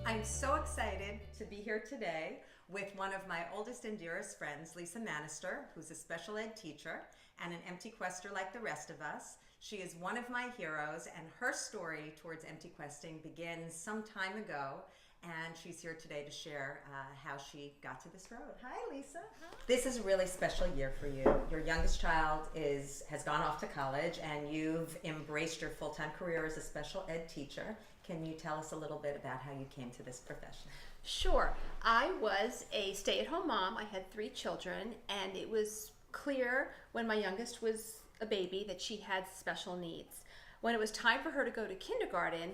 I'm so excited to be here today with one of my oldest and dearest friends, Lisa Manaster, who's a special ed teacher and an empty quester like the rest of us. She is one of my heroes, and her story towards empty questing begins some time ago, and she's here today to share how she got to this road. Hi, Lisa. Hi. This is a really special year for you. Your youngest child has gone off to college, and you've embraced your full-time career as a special ed teacher. Can you tell us a little bit about how you came to this profession? Sure. I was a stay-at-home mom. I had 3 children, and it was clear when my youngest was a baby that she had special needs. When it was time for her to go to kindergarten,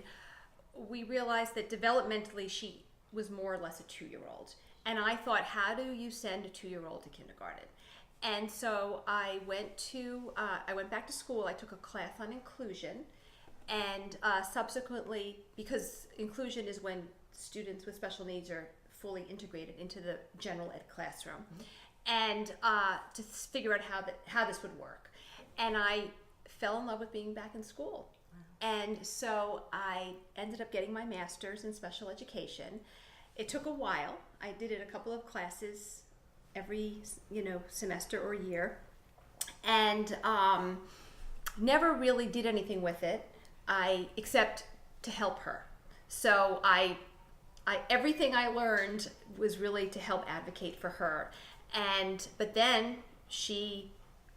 we realized that developmentally she was more or less a 2-year-old. And I thought, how do you send a 2-year-old to kindergarten? And so I went back to school. I took a class on inclusion, and subsequently, because inclusion is when students with special needs are fully integrated into the general ed classroom, and to figure out how this would work. And I fell in love with being back in school. And so I ended up getting my master's in special education. It took a while. I did it a couple of classes every semester or year, and never really did anything with it, except to help her. So everything I learned was really to help advocate for her. But then she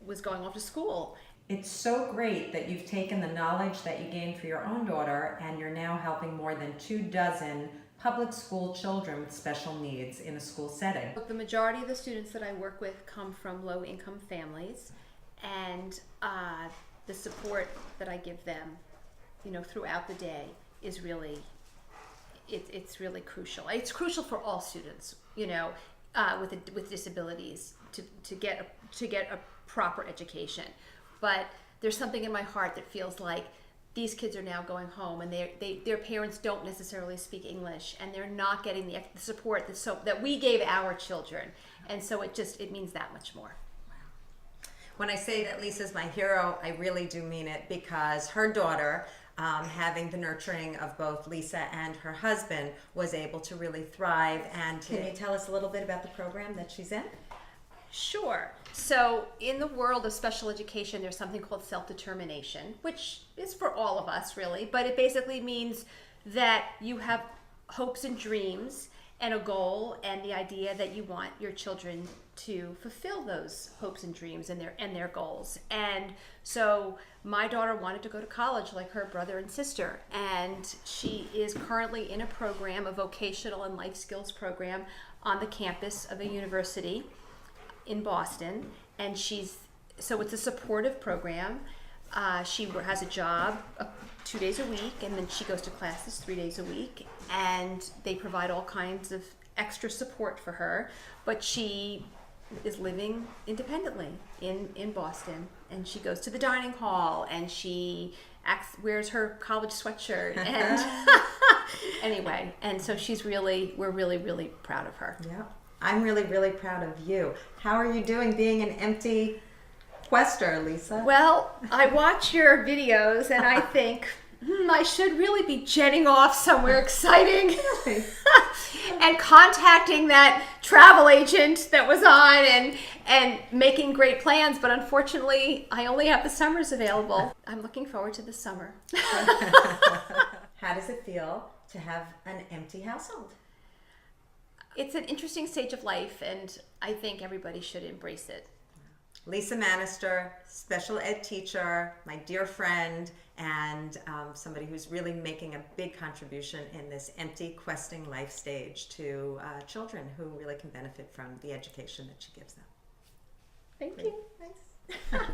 was going off to school. It's so great that you've taken the knowledge that you gained for your own daughter, and you're now helping more than 24 public school children with special needs in a school setting. The majority of the students that I work with come from low-income families, and the support that I give them, throughout the day is really, it's really crucial. It's crucial for all students, with disabilities to get a proper education. But there's something in my heart that feels like these kids are now going home, and their parents don't necessarily speak English, and they're not getting the support that we gave our children. And so it means that much more. When I say that Lisa's my hero, I really do mean it, because her daughter, having the nurturing of both Lisa and her husband, was able to really thrive. And can you tell us a little bit about the program that she's in? Sure. So in the world of special education, there's something called self-determination, which is for all of us, really. But it basically means that you have hopes and dreams and a goal, and the idea that you want your children to fulfill those hopes and dreams and their goals. And so my daughter wanted to go to college like her brother and sister, and she is currently in a vocational and life skills program on the campus of a university in Boston, and it's a supportive program. She has a job 2 days a week, and then she goes to classes 3 days a week, and they provide all kinds of extra support for her. But she is living independently in Boston, and she goes to the dining hall, and she wears her college sweatshirt, and anyway, and so we're really, really proud of her. Yeah. I'm really, really proud of you. How are you doing being an empty quester, Lisa? Well, I watch your videos and I think, I should really be jetting off somewhere exciting and contacting that travel agent that was on and making great plans. But unfortunately, I only have the summers available. I'm looking forward to the summer. How does it feel to have an empty household? It's an interesting stage of life, and I think everybody should embrace it. Lisa Manaster, special ed teacher, my dear friend, and somebody who's really making a big contribution in this empty questing life stage to children who really can benefit from the education that she gives them. Thank you. Thanks.